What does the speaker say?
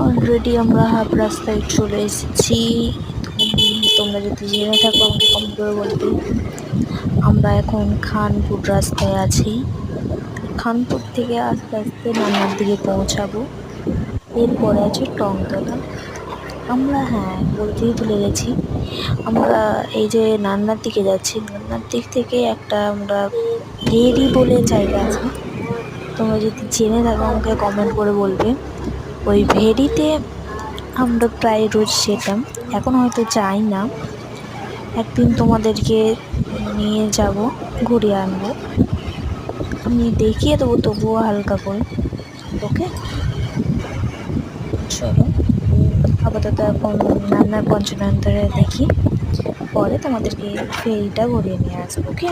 Already আমরা half রাস্তায় চলে এসেছি। তোমরা যদি জেনে থাকো আমাকে কমেন্ট করে বলবে। আমরা এখন খানপুর রাস্তায় আছি। খানপুর থেকে আস্তে আস্তে নান্নার দিকে পৌঁছাবো। এরপরে আছে টংতলা। আমরা বলতেই ভুলে গেছি, আমরা এই যে নান্নার দিকে যাচ্ছি, নান্নার দিক থেকে একটা আমরা ভেরি বলে জায়গা আছে। তোমরা যদি জেনে থাকো আমাকে কমেন্ট করে বলবে। ওই ভেরিতে আমরা প্রায় রোজ যেতাম, এখন হয়তো যাই না। একদিন তোমাদেরকে নিয়ে যাব, ঘুরিয়ে আনবো, আমি দেখিয়ে দেবো তবুও হালকা করে। ওকে, চলো আপাতত এখন নান্নার পঞ্চনয়নতারা দেখি, পরে তোমাদেরকে ফেরিটা ঘুরিয়ে নিয়ে আসবো। ওকে।